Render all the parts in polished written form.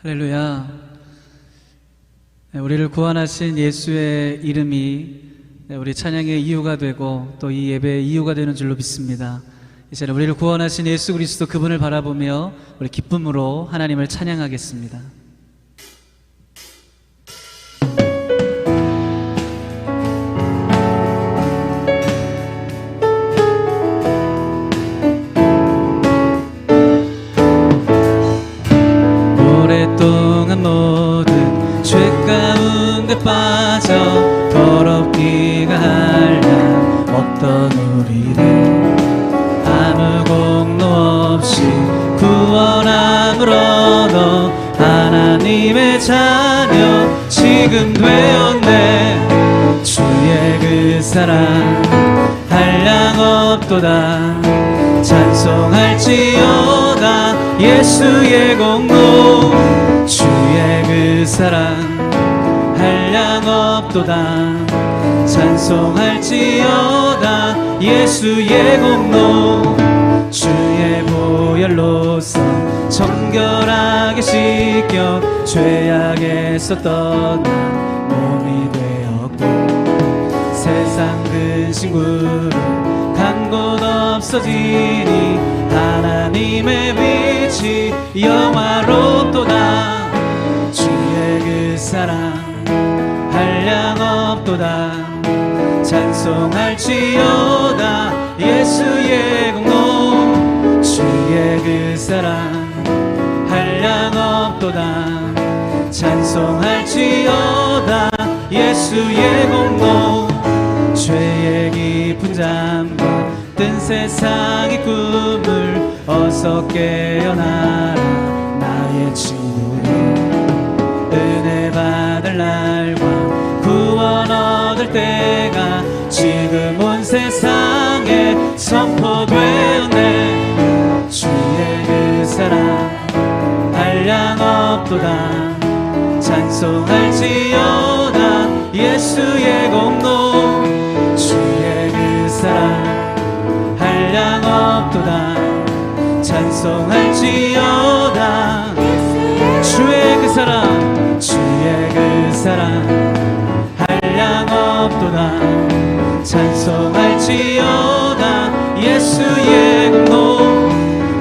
할렐루야. 우리를 구원하신 예수의 이름이 우리 찬양의 이유가 되고 또 이 예배의 이유가 되는 줄로 믿습니다. 이제는 우리를 구원하신 예수 그리스도 그분을 바라보며 우리 기쁨으로 하나님을 찬양하겠습니다. 오랫동안 모든 죄 가운데 빠져 더럽기가 한량 없던 우리를 아무 공로 없이 구원함을 얻어 하나님의 자녀 지금 되었네. 주의 그 사랑 한량 없도다. 찬송할지어다. 예수의 공로 주의 그 사랑 한량 없도다. 찬송할지어다. 예수의 공로 주의 보혈로서 정결하게 씻겨 죄악에서 떠나 몸이 되었고 세상 근심구로 간 곳 없어지니 하나님의 빛이 영화롭도다. 주의 그 사랑 한량 없도다. 찬송할지어다. 예수의 공로 주의 그 사랑 한량 없도다. 찬송할지어다. 예수의 공로 죄의 깊은 잠과 뜬 세상의 꿈을 어서 깨어나라. 나의 친구여 은혜 받을 날과 구원 얻을 때가 지금 온 세상에 선포되었네. 주의 그 사랑 한량 없도다. 찬송할지어다. 예수의 공로 주의 그 사랑 한량 없도다. 찬송할지어다. 주의 그 사랑 주의 그 사랑 한량 없도다. 찬송할지어다. 예수의 공로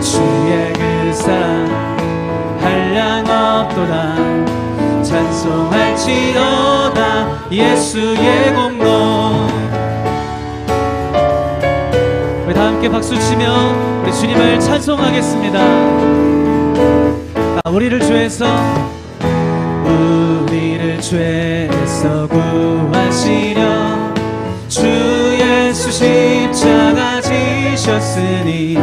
주의 그 사랑 한량 없도다. 찬송할지어다. 예수의 공로. 우리 다 함께 박수치며 우리 주님을 찬송하겠습니다. 우리를 죄에서 구하시려 주 예수 십자가 지셨으니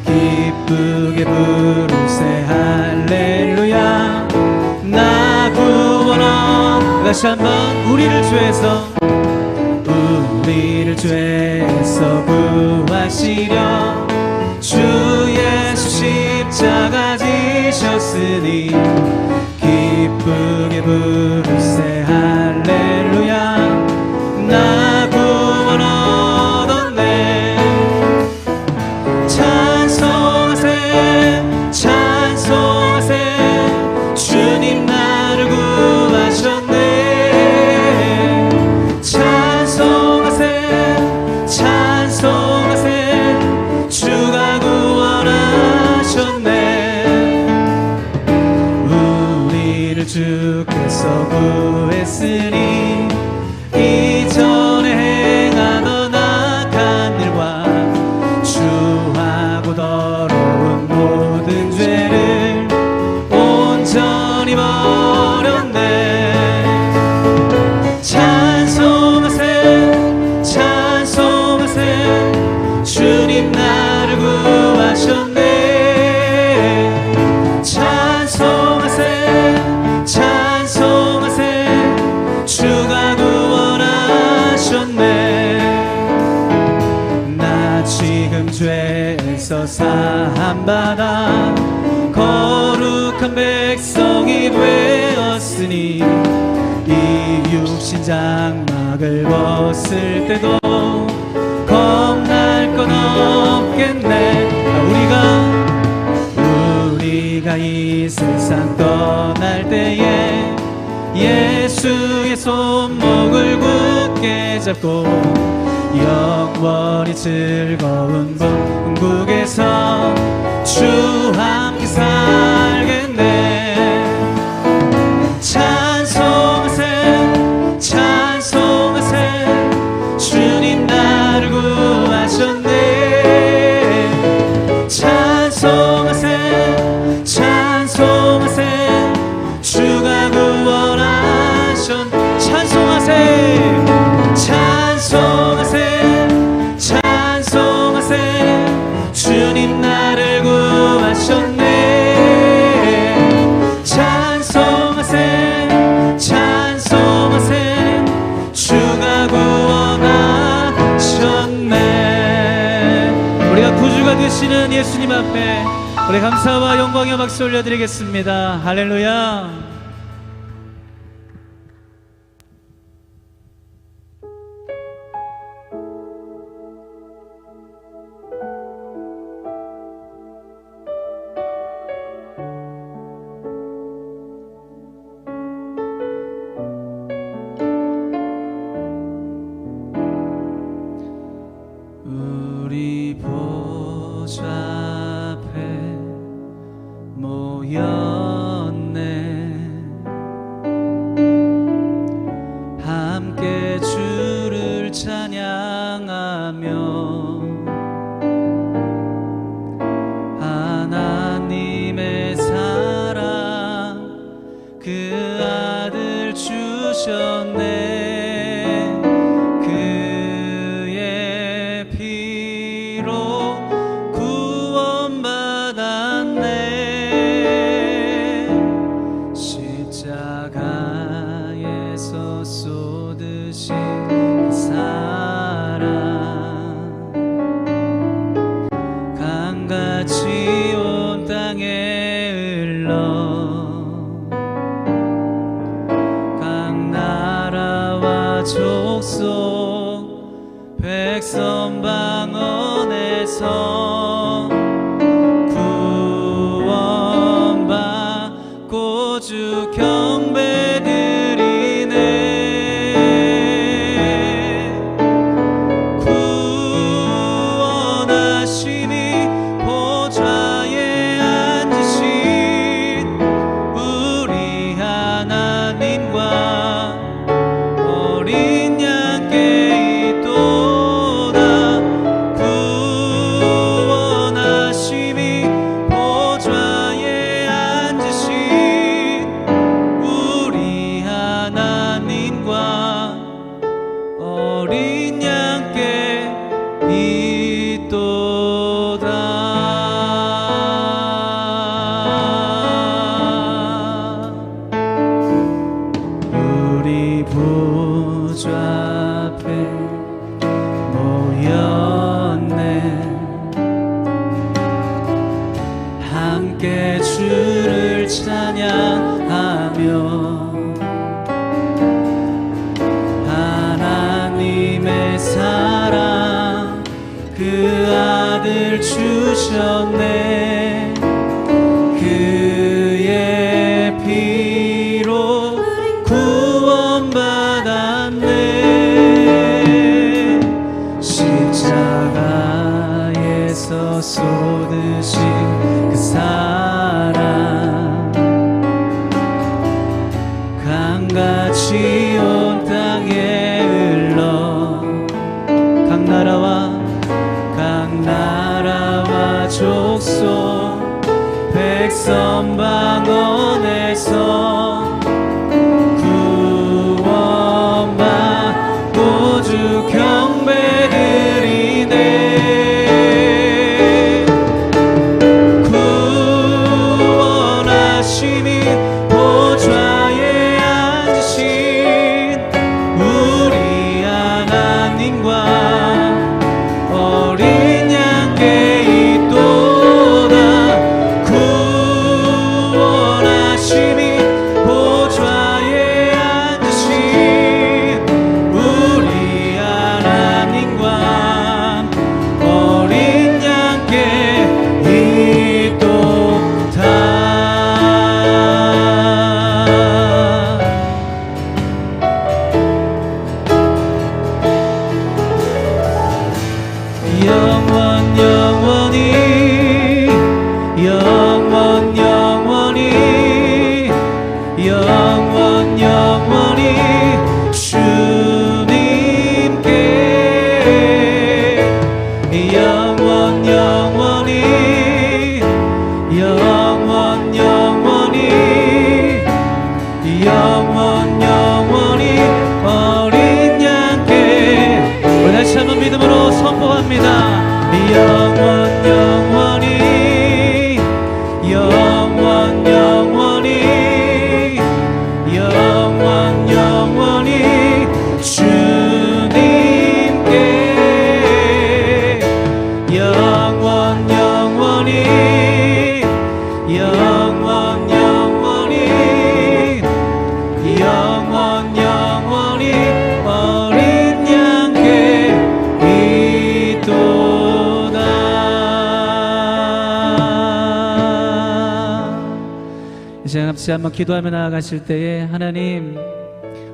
기쁘게 부르세 할렐루야. 나 구원함. 다시 한번 우리를 죄에서 구하시려 주 예수 십자가 지셨으니 기쁘게 부르세 할렐루야. 나 구원 얻었네. 찬송하세 찬송하세 주님 나를 구하셨네. 찬송하세 찬송하세 주가 구원하셨네. 우리를 주께서 구했으니 이전에 행하던 악한 일과 추하고 더러운 모든 죄를 온전히 버렸네. 찬송하세 찬송하세 주님 나를 구하셨네. 찬송하세 찬송하세 주가 구원하셨네. 나 지금 죄에서 사함받아 거룩한 백성이 되었으니 이 육신 장막을 벗을 때도 겁날 건 없겠네. 우리가 이 세상 떠 될 때에 예수의 손목을 굳게 잡고 영원히 즐거운 천국에서 주와 함께 살겠네. 찬송하세 찬송하세 주님 나를 구하셨네. 찬송하세 찬송하세 주가 구원하셨. 찬송하세 찬송하세 찬송하세 주님 나를 구하셨네. 찬송하세 찬송하세 주가 구원하셨네. 우리가 구주가 되시는 예수님 앞에 우리 감사와 영광의 박수 올려드리겠습니다. 할렐루야. 우리 보좌 앞에 모였네. 함께 주를 찬양하며 하나님의 사랑 그 아들 주셨네. 십자가에서 쏟으신 그 사랑 강같이 온 땅에 흘러 각 나라와 족속 백성 방언에서 구원받고 주 경배드리네. 구원하시니 보좌에 앉으신 우리 하나님과 어린 양께 있도다. 구원하시니 보좌에 앉으신 우리 하나님과 어린 양께 있도다. 우리 보좌 앞에 모였네. 함께 주를 찬양하며 하나님의 사랑 그 아들 주셨네. 그의 피로 구원받았네. 십자가에서 쏟으신 그 사랑 강같이 온 땅에 흘러 각 나라와 족속 백성 방언에서 구원받고 주 경배드리네. 구원하시니 보좌에 앉으신 우리 하나님과 어린 양께 있도다. 구원하시니 이제 같이 한번 기도하며 나아가실 때에 하나님,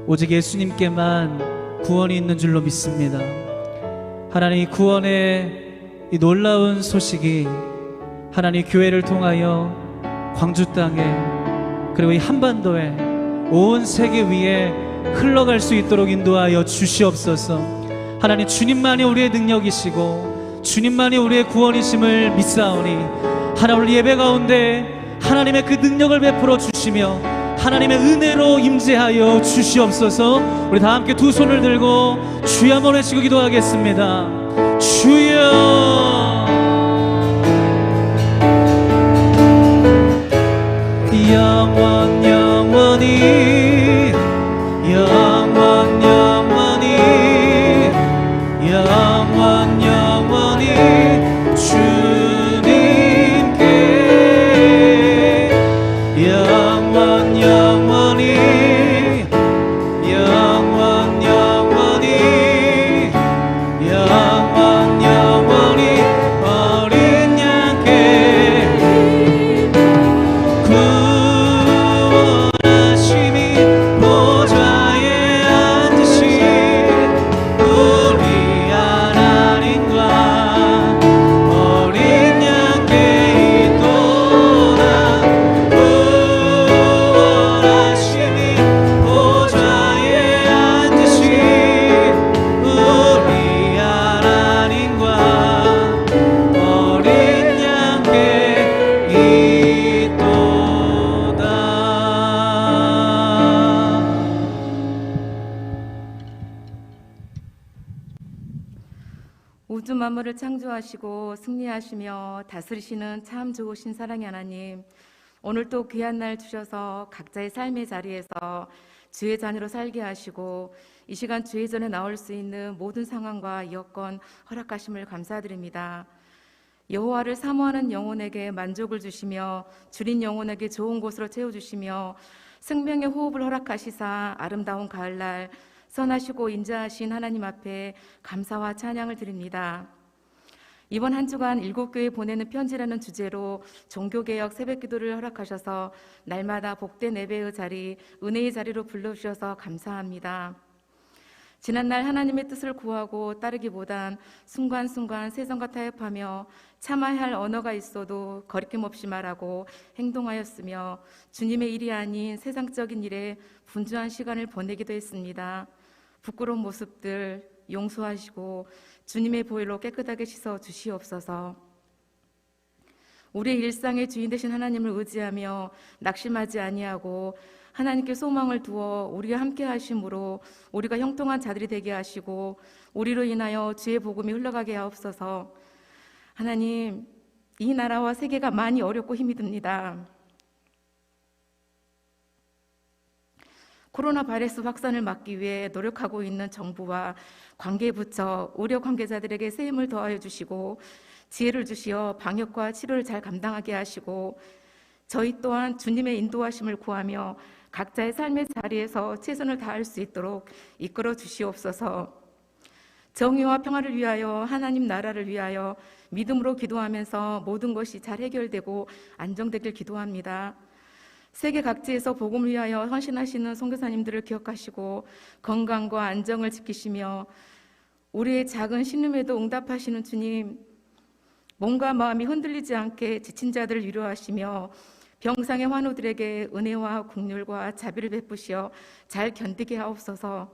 오직 예수님께만 구원이 있는 줄로 믿습니다. 하나님, 구원의 이 놀라운 소식이 하나님 교회를 통하여 광주 땅에 그리고 이 한반도에 온 세계 위에 흘러갈 수 있도록 인도하여 주시옵소서. 하나님, 주님만이 우리의 능력이시고 주님만이 우리의 구원이심을 믿사오니 하나님, 우리 예배 가운데 하나님의 그 능력을 베풀어 주시며 하나님의 은혜로 임재하여 주시옵소서. 우리 다 함께 두 손을 들고 주여 한번 외치고 기도하겠습니다. 주여, 영원 영원히, 영원 영원히, 영원 영원히 주님께, 영원 영원히, 영원 영원히, 영원 영원히 어린 양께 구원하심이 보좌에 앉으신 우리 하나님과 어린 양께 있도다. 구원하심이 보좌에 앉으신 우리 하나님과 어린 양께 있도다. 우주 만물을 창조하시고 승리하시며 다스리시는 참 좋으신 사랑의 하나님, 오늘 또 귀한 날 주셔서 각자의 삶의 자리에서 주의 자녀로 살게 하시고 이 시간 주의 전에 나올 수 있는 모든 상황과 여건 허락하심을 감사드립니다. 여호와를 사모하는 영혼에게 만족을 주시며 줄인 영혼에게 좋은 곳으로 채워주시며 생명의 호흡을 허락하시사 아름다운 가을날 선하시고 인자하신 하나님 앞에 감사와 찬양을 드립니다. 이번 한 주간 7교회 보내는 편지라는 주제로 종교개혁 새벽기도를 허락하셔서 날마다 복된 예배의 자리, 은혜의 자리로 불러주셔서 감사합니다. 지난날 하나님의 뜻을 구하고 따르기보단 순간순간 세상과 타협하며 참아야 할 언어가 있어도 거리낌 없이 말하고 행동하였으며 주님의 일이 아닌 세상적인 일에 분주한 시간을 보내기도 했습니다. 부끄러운 모습들 용서하시고 주님의 보혈로 깨끗하게 씻어 주시옵소서. 우리의 일상의 주인 되신 하나님을 의지하며 낙심하지 아니하고 하나님께 소망을 두어 우리와 함께 하심으로 우리가 형통한 자들이 되게 하시고 우리로 인하여 주의 복음이 흘러가게 하옵소서. 하나님, 이 나라와 세계가 많이 어렵고 힘이 듭니다. 코로나 바이러스 확산을 막기 위해 노력하고 있는 정부와 관계부처, 의료 관계자들에게 새 힘을 더하여 주시고 지혜를 주시어 방역과 치료를 잘 감당하게 하시고 저희 또한 주님의 인도하심을 구하며 각자의 삶의 자리에서 최선을 다할 수 있도록 이끌어 주시옵소서. 정의와 평화를 위하여, 하나님 나라를 위하여 믿음으로 기도하면서 모든 것이 잘 해결되고 안정되길 기도합니다. 세계 각지에서 복음을 위하여 헌신하시는 선교사님들을 기억하시고 건강과 안정을 지키시며 우리의 작은 신음에도 응답하시는 주님, 몸과 마음이 흔들리지 않게 지친 자들을 위로하시며 병상의 환우들에게 은혜와 긍휼과 자비를 베푸시어 잘 견디게 하옵소서.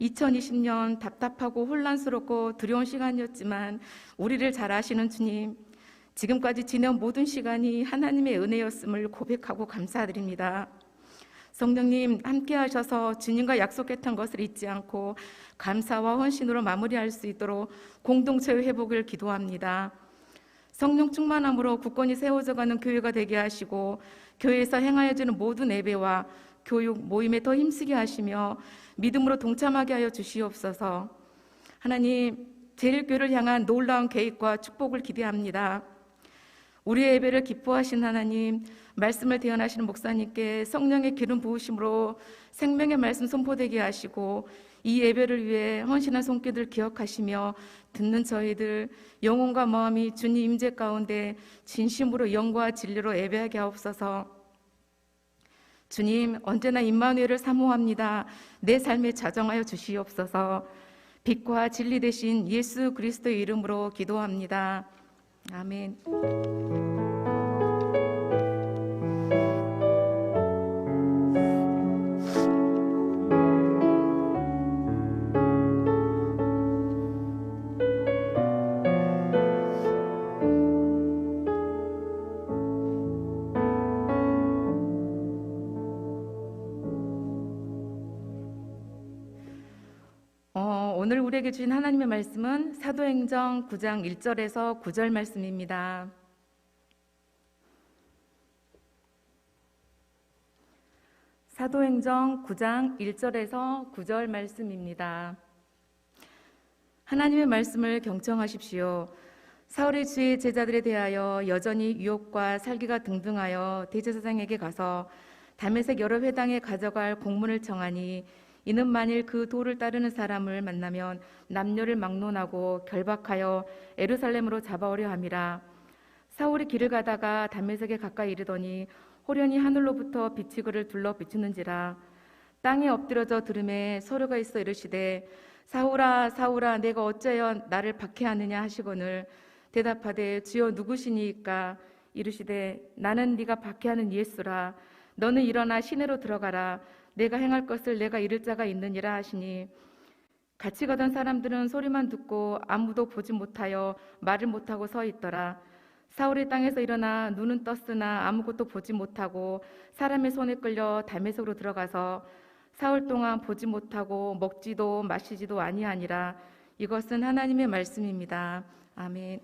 2020년 답답하고 혼란스럽고 두려운 시간이었지만 우리를 잘 아시는 주님, 지금까지 지낸 모든 시간이 하나님의 은혜였음을 고백하고 감사드립니다. 성령님 함께 하셔서 주님과 약속했던 것을 잊지 않고 감사와 헌신으로 마무리할 수 있도록 공동체의 회복을 기도합니다. 성령 충만함으로 굳건히 세워져가는 교회가 되게 하시고 교회에서 행하여지는 모든 예배와 교육, 모임에 더 힘쓰게 하시며 믿음으로 동참하게 하여 주시옵소서. 하나님, 제1교회를 향한 놀라운 계획과 축복을 기대합니다. 우리의 예배를 기뻐하신 하나님, 말씀을 대언하시는 목사님께 성령의 기름 부으심으로 생명의 말씀 선포되게 하시고 이 예배를 위해 헌신한 손길들 기억하시며 듣는 저희들 영혼과 마음이 주님 임재 가운데 진심으로 영과 진리로 예배하게 하옵소서. 주님, 언제나 임마누엘을 사모합니다. 내 삶에 자정하여 주시옵소서. 빛과 진리 되신 예수 그리스도의 이름으로 기도합니다. 아멘. 오늘 우리에게 주신 하나님의 말씀은 사도행전 9장 1절에서 9절 말씀입니다. 사도행전 9장 1절에서 9절 말씀입니다. 하나님의 말씀을 경청하십시오. 사울이 주의 제자들에 대하여 여전히 유혹과 살기가 등등하여 대제사장에게 가서 다메섹 여러 회당에 가져갈 공문을 청하니 이는 만일 그 도를 따르는 사람을 만나면 남녀를 막론하고 결박하여 예루살렘으로 잡아오려 함이라. 사울이 길을 가다가 다메섹에 가까이 이르더니 호련히 하늘로부터 빛이 그를 둘러 비추는지라. 땅에 엎드려져 들음에 소리가 있어 이르시되 사울아 사울아 내가 어찌하여 나를 박해하느냐 하시거늘 대답하되 주여 누구시니이까. 이르시되 나는 네가 박해하는 예수라. 너는 일어나 시내로 들어가라. 내가 행할 것을 내가 이를 자가 있느니라 하시니 같이 가던 사람들은 소리만 듣고 아무도 보지 못하여 말을 못하고 서 있더라. 사울이 땅에서 일어나 눈은 떴으나 아무것도 보지 못하고 사람의 손에 끌려 다메섹으로 들어가서 사흘 동안 보지 못하고 먹지도 마시지도 아니하니라. 이것은 하나님의 말씀입니다. 아멘.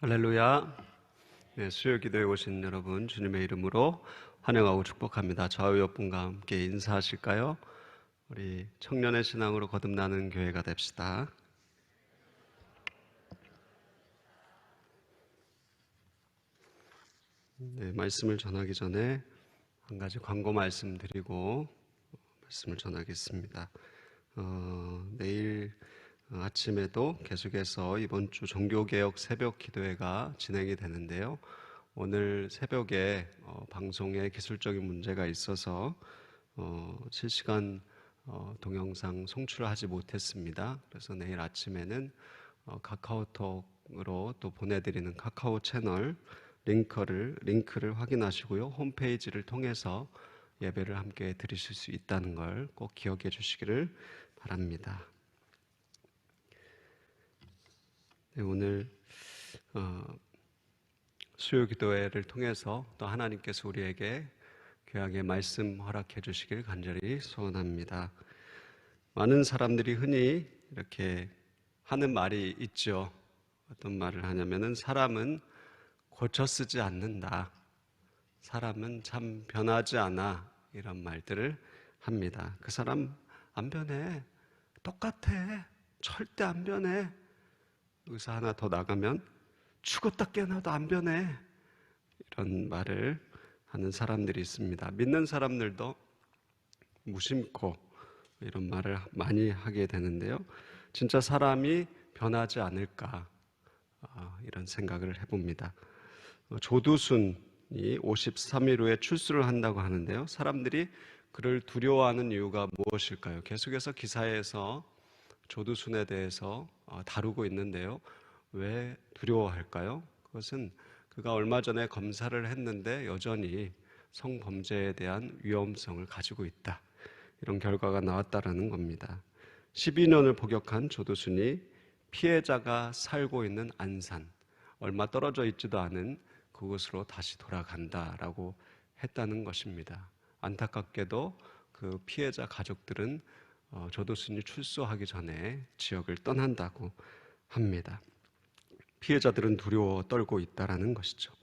할렐루야. 네, 수요 기도에 오신 여러분 주님의 이름으로 환영하고 축복합니다. 좌우 옆분과 함께 인사하실까요? 우리 청년의 신앙으로 거듭나는 교회가 됩시다. 네, 말씀을 전하기 전에 한 가지 광고 말씀드리고 말씀을 전하겠습니다. 내일 아침에도 계속해서 이번 주 종교개혁 새벽 기도회가 진행이 되는데요. 오늘 새벽에 방송에 기술적인 문제가 있어서 실시간 동영상 송출을 하지 못했습니다. 그래서 내일 아침에는 카카오톡으로 또 보내드리는 카카오 채널 링크를 확인하시고요. 홈페이지를 통해서 예배를 함께 드리실 수 있다는 걸 꼭 기억해 주시기를 바랍니다. 네, 오늘 수요 기도회를 통해서 또 하나님께서 우리에게 귀하게 말씀 허락해 주시길 간절히 소원합니다. 많은 사람들이 흔히 이렇게 하는 말이 있죠. 어떤 말을 하냐면은 사람은 고쳐 쓰지 않는다. 사람은 참 변하지 않아. 이런 말들을 합니다. 그 사람 안 변해. 똑같아. 절대 안 변해. 여기서 하나 더 나가면 죽었다 깨어나도 안 변해. 이런 말을 하는 사람들이 있습니다. 믿는 사람들도 무심코 이런 말을 많이 하게 되는데요. 진짜 사람이 변하지 않을까 이런 생각을 해봅니다. 조두순이 53일 후에 출소를 한다고 하는데요. 사람들이 그를 두려워하는 이유가 무엇일까요? 계속해서 기사에서 조두순에 대해서 다루고 있는데요. 왜 두려워할까요? 그것은 그가 얼마 전에 검사를 했는데 여전히 성범죄에 대한 위험성을 가지고 있다. 이런 결과가 나왔다라는 겁니다. 12년을 복역한 조두순이 피해자가 살고 있는 안산, 얼마 떨어져 있지도 않은 그곳으로 다시 돌아간다라고 했다는 것입니다. 안타깝게도 그 피해자 가족들은 조두순이 출소하기 전에 지역을 떠난다고 합니다. 피해자들은 두려워 떨고 있다라는 것이죠.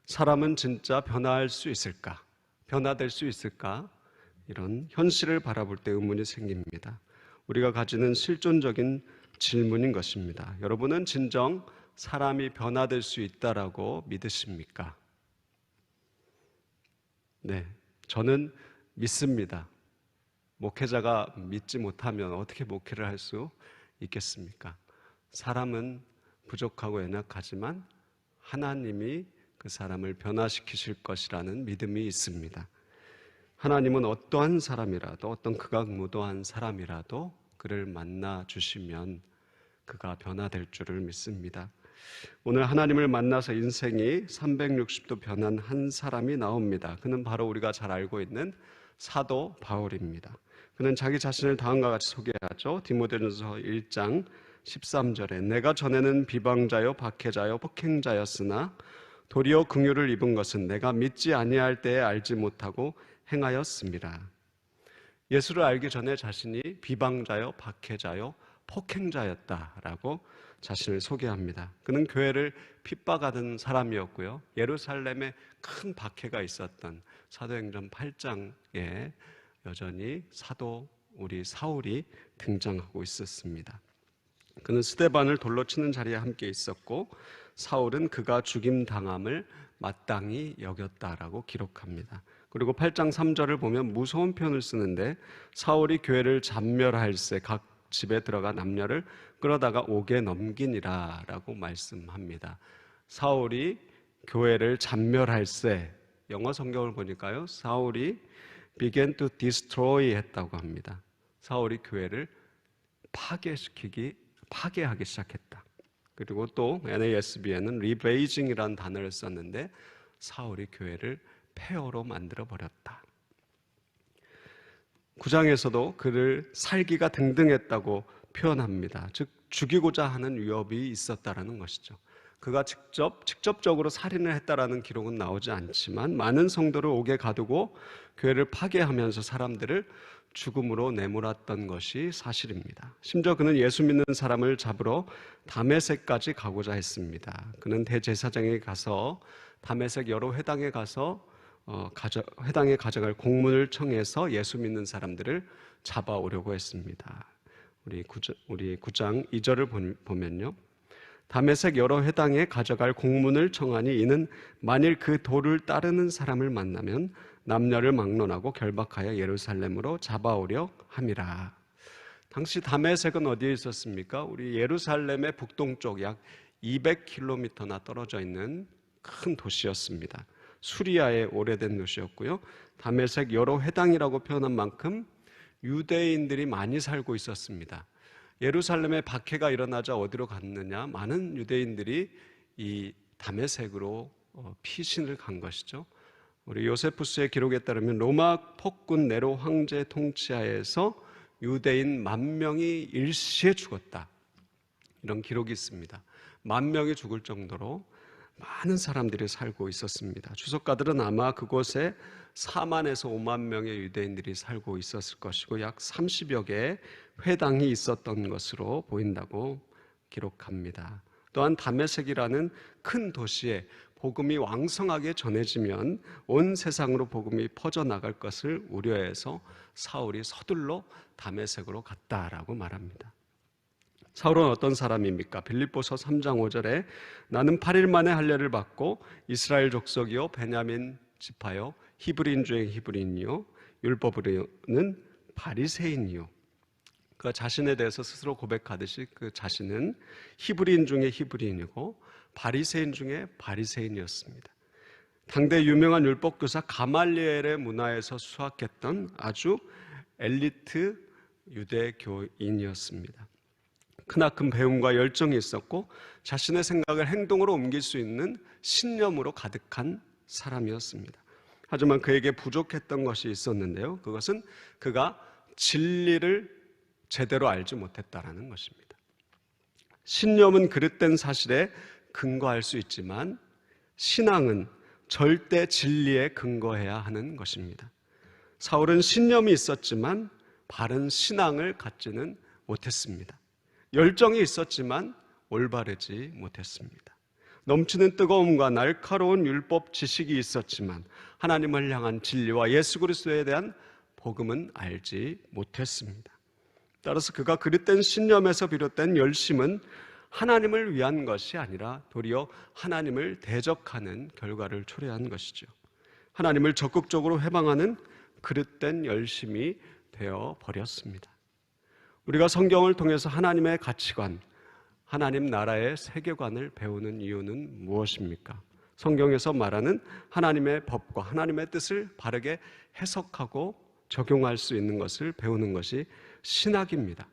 사람은 진짜 변화할 수 있을까? 변화될 수 있을까? 이런 현실을 바라볼 때 의문이 생깁니다. 우리가 가지는 실존적인 질문인 것입니다. 여러분은 진정 사람이 변화될 수 있다라고 믿으십니까? 네, 저는 믿습니다. 목회자가 믿지 못하면 어떻게 목회를 할 수 있겠습니까? 사람은 부족하고 연약하지만 하나님이 그 사람을 변화시키실 것이라는 믿음이 있습니다. 하나님은 어떠한 사람이라도, 어떤 극악무도한 사람이라도 그를 만나 주시면 그가 변화될 줄을 믿습니다. 오늘 하나님을 만나서 인생이 360도 변한 한 사람이 나옵니다. 그는 바로 우리가 잘 알고 있는 사도 바울입니다. 그는 자기 자신을 다음과 같이 소개하죠. 디모데전서 1장 13절에 내가 전에는 비방자요 박해자요 폭행자였으나 도리어 긍휼을 입은 것은 내가 믿지 아니할 때에 알지 못하고 행하였습니다. 예수를 알기 전에 자신이 비방자요 박해자요 폭행자였다라고 자신을 소개합니다. 그는 교회를 핍박하던 사람이었고요. 예루살렘에 큰 박해가 있었던 사도행전 8장에 여전히 우리 사울이 등장하고 있었습니다. 그는 스데반을 돌로 치는 자리에 함께 있었고 사울은 그가 죽임당함을 마땅히 여겼다라고 기록합니다. 그리고 8장 3절을 보면 무서운 표현을 쓰는데 사울이 교회를 잔멸할세 각 집에 들어가 남녀를 끌어다가 옥에 넘기니라 라고 말씀합니다. 사울이 교회를 잔멸할세, 영어 성경을 보니까요, 사울이 began to destroy 했다고 합니다. 사울이 교회를 파괴하기 시작했다. 그리고 또 NASB에는 rebasing이라는 단어를 썼는데 사울이 교회를 폐허로 만들어 버렸다. 9장에서도 그를 살기가 등등했다고 표현합니다. 즉 죽이고자 하는 위협이 있었다라는 것이죠. 그가 직접적으로 살인을 했다라는 기록은 나오지 않지만 많은 성도를 옥에 가두고 교회를 파괴하면서 사람들을 죽음으로 내몰았던 것이 사실입니다. 심지어 그는 예수 믿는 사람을 잡으러 다메섹까지 가고자 했습니다. 그는 대제사장에 가서 다메섹 여러 회당에 가서 회당에 가져갈 공문을 청해서 예수 믿는 사람들을 잡아오려고 했습니다. 우리 9장 2절을 보면요, 다메섹 여러 회당에 가져갈 공문을 청하니 이는 만일 그 도를 따르는 사람을 만나면 남녀를 막론하고 결박하여 예루살렘으로 잡아오려 함이라. 당시 다메섹은 어디에 있었습니까? 우리 예루살렘의 북동쪽 약 200km나 떨어져 있는 큰 도시였습니다. 수리아의 오래된 도시였고요. 다메섹 여러 회당이라고 표현한 만큼 유대인들이 많이 살고 있었습니다. 예루살렘에 박해가 일어나자 어디로 갔느냐? 많은 유대인들이 이 다메섹으로 피신을 간 것이죠. 우리 요세푸스의 기록에 따르면 로마 폭군 네로 황제 통치하에서 유대인 10,000명이 일시에 죽었다. 이런 기록이 있습니다. 10,000명이 죽을 정도로 많은 사람들이 살고 있었습니다. 주석가들은 아마 그곳에 40,000에서 50,000명의 유대인들이 살고 있었을 것이고 약 30여 개의 회당이 있었던 것으로 보인다고 기록합니다. 또한 다메섹이라는 큰 도시에 복음이 왕성하게 전해지면 온 세상으로 복음이 퍼져나갈 것을 우려해서 사울이 서둘러 다메섹으로 갔다라고 말합니다. 사울은 어떤 사람입니까? 빌립보서 3장 5절에 나는 8일 만에 할례를 받고 이스라엘 족속이요 베냐민 지파요 히브리인 중에 히브리인이요 율법으로는 바리새인이요. 그 자신에 대해서 스스로 고백하듯이 그 자신은 히브리인 중에 히브리인이고 바리새인 중에 바리새인이었습니다. 당대 유명한 율법교사 가말리엘의 문화에서 수학했던 아주 엘리트 유대교인이었습니다. 크나큰 배움과 열정이 있었고 자신의 생각을 행동으로 옮길 수 있는 신념으로 가득한 사람이었습니다. 하지만 그에게 부족했던 것이 있었는데요. 그것은 그가 진리를 제대로 알지 못했다라는 것입니다. 신념은 그릇된 사실에 근거할 수 있지만 신앙은 절대 진리에 근거해야 하는 것입니다. 사울은 신념이 있었지만 바른 신앙을 갖지는 못했습니다. 열정이 있었지만 올바르지 못했습니다. 넘치는 뜨거움과 날카로운 율법 지식이 있었지만 하나님을 향한 진리와 예수 그리스도에 대한 복음은 알지 못했습니다. 따라서 그가 그릇된 신념에서 비롯된 열심은 하나님을 위한 것이 아니라 도리어 하나님을 대적하는 결과를 초래한 것이죠. 하나님을 적극적으로 해방하는 그릇된 열심이 되어 버렸습니다. 우리가 성경을 통해서 하나님의 가치관, 하나님 나라의 세계관을 배우는 이유는 무엇입니까? 성경에서 말하는 하나님의 법과 하나님의 뜻을 바르게 해석하고 적용할 수 있는 것을 배우는 것이 신학입니다.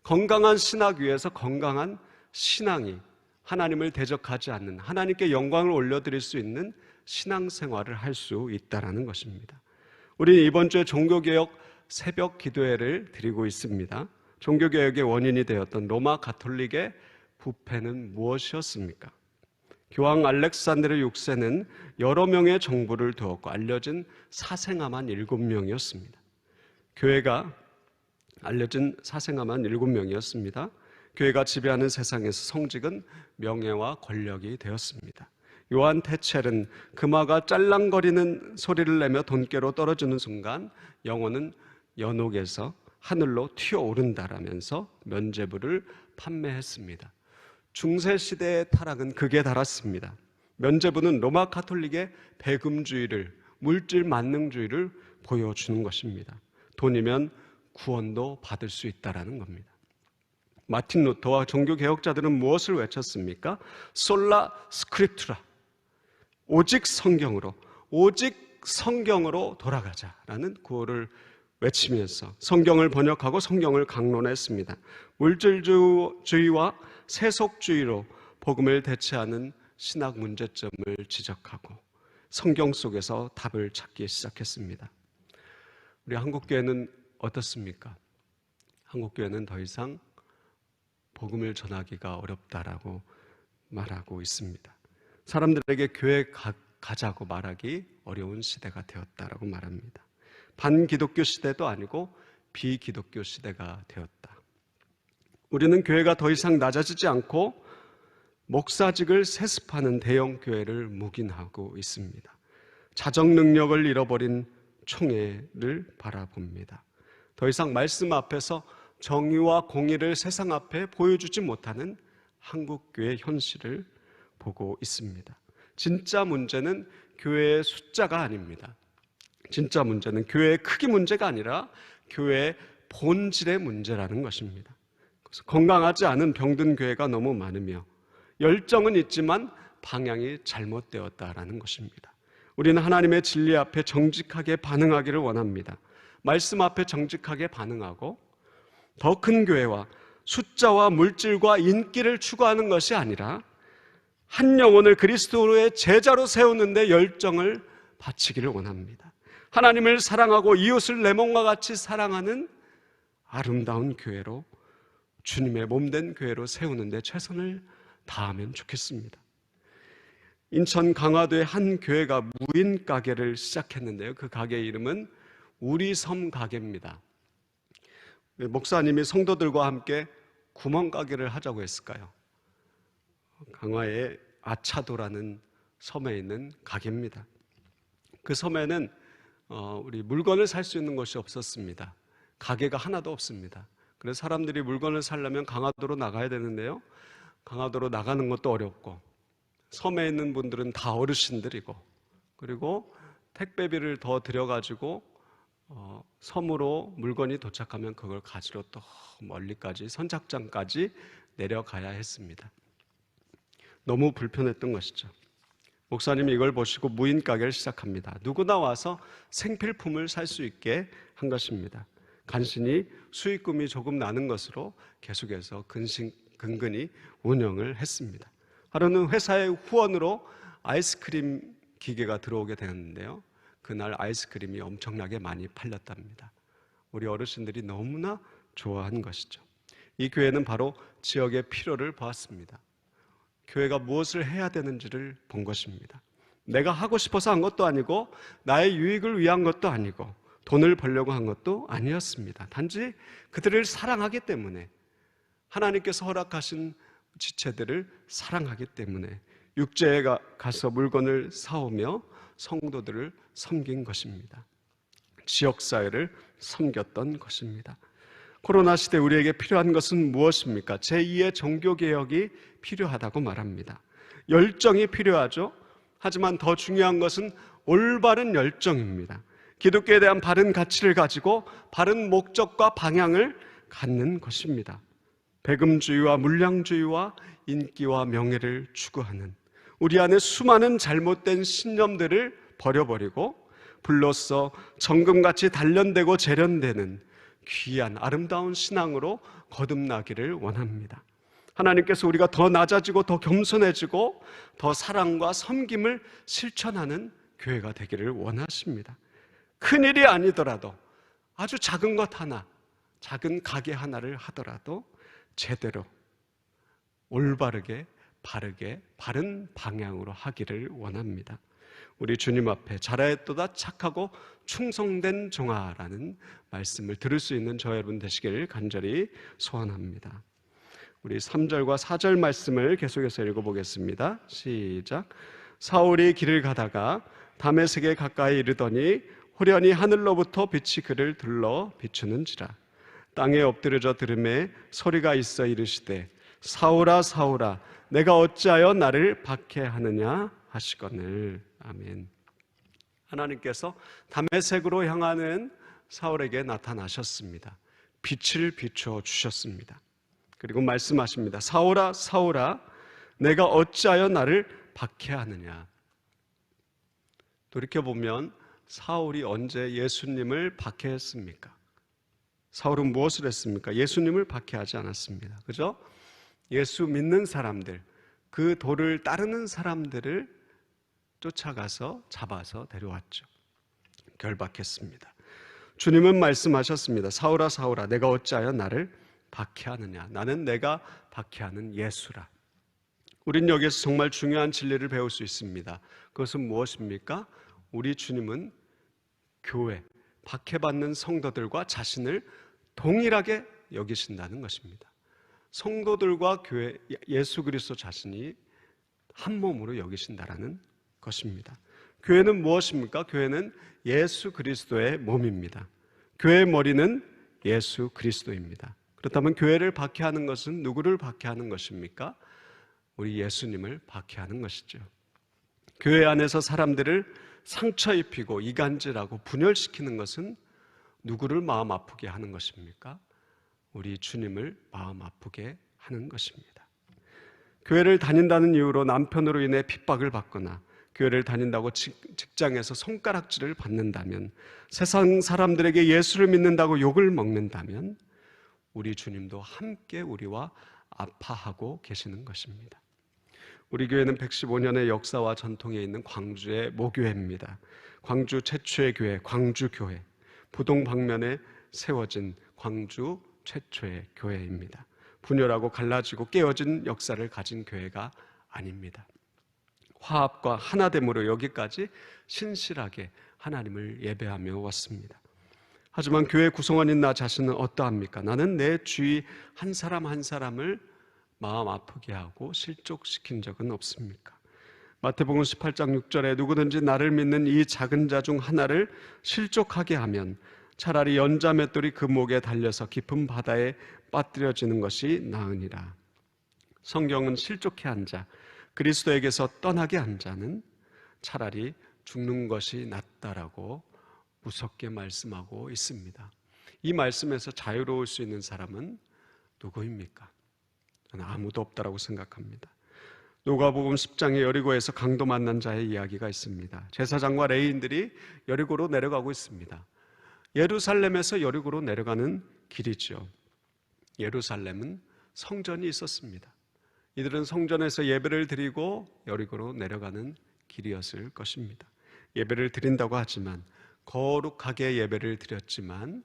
건강한 신학 위에서 건강한 신앙이 하나님을 대적하지 않는, 하나님께 영광을 올려드릴 수 있는 신앙생활을 할 수 있다는 것입니다. 우리는 이번 주에 종교개혁 새벽 기도회를 드리고 있습니다. 종교개혁의 원인이 되었던 로마 가톨릭의 부패는 무엇이었습니까? 교황 알렉산드르 6세는 여러 명의 정부를 두었고 알려진 사생아만 7명이었습니다. 교회가 알려진 사생아만 7명이었습니다. 교회가 지배하는 세상에서 성직은 명예와 권력이 되었습니다. 요한 테첼은 금화가 짤랑거리는 소리를 내며 돈깨로 떨어지는 순간 영혼은 연옥에서 하늘로 튀어오른다라면서 면죄부를 판매했습니다. 중세시대의 타락은 극에 달았습니다. 면죄부는 로마 가톨릭의 배금주의를, 물질 만능주의를 보여주는 것입니다. 돈이면 구원도 받을 수 있다는 겁니다. 마틴 루터와 종교개혁자들은 무엇을 외쳤습니까? 솔라 스크립투라, 오직 성경으로 돌아가자라는 구호를 외치면서 성경을 번역하고 성경을 강론했습니다. 물질주의와 세속주의로 복음을 대체하는 신학 문제점을 지적하고 성경 속에서 답을 찾기 시작했습니다. 우리 한국교회는 어떻습니까? 한국교회는 더 이상 복음을 전하기가 어렵다라고 말하고 있습니다. 사람들에게 교회 가자고 말하기 어려운 시대가 되었다라고 말합니다. 반기독교 시대도 아니고 비기독교 시대가 되었다. 우리는 교회가 더 이상 낮아지지 않고 목사직을 세습하는 대형 교회를 묵인하고 있습니다. 자정 능력을 잃어버린 총회를 바라봅니다. 더 이상 말씀 앞에서 정의와 공의를 세상 앞에 보여주지 못하는 한국교회 현실을 보고 있습니다. 진짜 문제는 교회의 숫자가 아닙니다. 진짜 문제는 교회의 크기 문제가 아니라 교회의 본질의 문제라는 것입니다. 그래서 건강하지 않은 병든 교회가 너무 많으며 열정은 있지만 방향이 잘못되었다라는 것입니다. 우리는 하나님의 진리 앞에 정직하게 반응하기를 원합니다. 말씀 앞에 정직하게 반응하고 더 큰 교회와 숫자와 물질과 인기를 추구하는 것이 아니라 한 영혼을 그리스도의 제자로 세우는데 열정을 바치기를 원합니다. 하나님을 사랑하고 이웃을 내 몸과 같이 사랑하는 아름다운 교회로, 주님의 몸된 교회로 세우는데 최선을 다하면 좋겠습니다. 인천 강화도의 한 교회가 무인 가게를 시작했는데요. 그 가게 이름은 우리 섬 가게입니다. 목사님이 성도들과 함께 구멍가게를 하자고 했을까요? 강화의 아차도라는 섬에 있는 가게입니다. 그 섬에는 우리 물건을 살 수 있는 곳이 없었습니다. 가게가 하나도 없습니다. 그래서 사람들이 물건을 사려면 강화도로 나가야 되는데요. 강화도로 나가는 것도 어렵고 섬에 있는 분들은 다 어르신들이고 그리고 택배비를 더 들여가지고 섬으로 물건이 도착하면 그걸 가지러 또 멀리까지 선착장까지 내려가야 했습니다. 너무 불편했던 것이죠. 목사님이 이걸 보시고 무인 가게를 시작합니다. 누구나 와서 생필품을 살 수 있게 한 것입니다. 간신히 수익금이 조금 나는 것으로 계속해서 근근히 운영을 했습니다. 하루는 회사의 후원으로 아이스크림 기계가 들어오게 되었는데요. 그날 아이스크림이 엄청나게 많이 팔렸답니다. 우리 어르신들이 너무나 좋아한 것이죠. 이 교회는 바로 지역의 필요를 보았습니다. 교회가 무엇을 해야 되는지를 본 것입니다. 내가 하고 싶어서 한 것도 아니고 나의 유익을 위한 것도 아니고 돈을 벌려고 한 것도 아니었습니다. 단지 그들을 사랑하기 때문에, 하나님께서 허락하신 지체들을 사랑하기 때문에 육지에 가서 물건을 사오며 성도들을 섬긴 것입니다. 지역사회를 섬겼던 것입니다. 코로나 시대 우리에게 필요한 것은 무엇입니까? 제2의 종교개혁이 필요하다고 말합니다. 열정이 필요하죠. 하지만 더 중요한 것은 올바른 열정입니다. 기독교에 대한 바른 가치를 가지고 바른 목적과 방향을 갖는 것입니다. 배금주의와 물량주의와 인기와 명예를 추구하는 우리 안에 수많은 잘못된 신념들을 버려버리고 불로써 정금같이 단련되고 재련되는 귀한 아름다운 신앙으로 거듭나기를 원합니다. 하나님께서 우리가 더 낮아지고 더 겸손해지고 더 사랑과 섬김을 실천하는 교회가 되기를 원하십니다. 큰일이 아니더라도 아주 작은 것 하나, 작은 가게 하나를 하더라도 제대로 올바르게 바르게 바른 방향으로 하기를 원합니다. 우리 주님 앞에 잘하였도다 착하고 충성된 종아라는 말씀을 들을 수 있는 저 여러분 되시기를 간절히 소원합니다. 우리 3절과 4절 말씀을 계속해서 읽어보겠습니다. 시작. 사울이 길을 가다가 다메섹에 가까이 이르더니 호련히 하늘로부터 빛이 그를 둘러 비추는지라. 땅에 엎드려져 들음에 소리가 있어 이르시되 사울아 사울아 내가 어찌하여 나를 박해하느냐 하시거늘. 아멘. 하나님께서 다메섹으로 향하는 사울에게 나타나셨습니다. 빛을 비추어 주셨습니다. 그리고 말씀하십니다. 사울아 사울아 내가 어찌하여 나를 박해하느냐. 돌이켜보면 사울이 언제 예수님을 박해했습니까? 사울은 무엇을 했습니까? 예수님을 박해하지 않았습니다. 그죠? 예수 믿는 사람들, 그 도를 따르는 사람들을 쫓아가서 잡아서 데려왔죠. 결박했습니다. 주님은 말씀하셨습니다. 사울아 사울아 내가 어찌하여 나를 박해하느냐. 나는 내가 박해하는 예수라. 우린 여기에서 정말 중요한 진리를 배울 수 있습니다. 그것은 무엇입니까? 우리 주님은 교회, 박해받는 성도들과 자신을 동일하게 여기신다는 것입니다. 성도들과 교회, 예수 그리스도 자신이 한 몸으로 여기신다라는 것입니다. 교회는 무엇입니까? 교회는 예수 그리스도의 몸입니다. 교회의 머리는 예수 그리스도입니다. 그렇다면 교회를 박해하는 것은 누구를 박해하는 것입니까? 우리 예수님을 박해하는 것이죠. 교회 안에서 사람들을 상처 입히고 이간질하고 분열시키는 것은 누구를 마음 아프게 하는 것입니까? 우리 주님을 마음 아프게 하는 것입니다. 교회를 다닌다는 이유로 남편으로 인해 핍박을 받거나 교회를 다닌다고 직장에서 손가락질을 받는다면, 세상 사람들에게 예수를 믿는다고 욕을 먹는다면 우리 주님도 함께 우리와 아파하고 계시는 것입니다. 우리 교회는 115년의 역사와 전통에 있는 광주의 모교회입니다. 광주 최초의 교회, 광주교회. 부동 방면에 세워진 광주 최초의 교회입니다. 분열하고 갈라지고 깨어진 역사를 가진 교회가 아닙니다. 화합과 하나됨으로 여기까지 신실하게 하나님을 예배하며 왔습니다. 하지만 교회 구성원인 나 자신은 어떠합니까? 나는 내 주위 한 사람 한 사람을 마음 아프게 하고 실족시킨 적은 없습니까? 마태복음 18장 6절에 누구든지 나를 믿는 이 작은 자 중 하나를 실족하게 하면 차라리 연자 맷돌이 그 목에 달려서 깊은 바다에 빠뜨려지는 것이 나으니라. 성경은 실족해 한 자, 그리스도에게서 떠나게 한 자는 차라리 죽는 것이 낫다라고 무섭게 말씀하고 있습니다. 이 말씀에서 자유로울 수 있는 사람은 누구입니까? 저는 아무도 없다라고 생각합니다. 누가복음 10장의 여리고에서 강도 만난 자의 이야기가 있습니다. 제사장과 레위인들이 여리고로 내려가고 있습니다. 예루살렘에서 여리고로 내려가는 길이죠. 예루살렘은 성전이 있었습니다. 이들은 성전에서 예배를 드리고 여리고로 내려가는 길이었을 것입니다. 예배를 드린다고 하지만, 거룩하게 예배를 드렸지만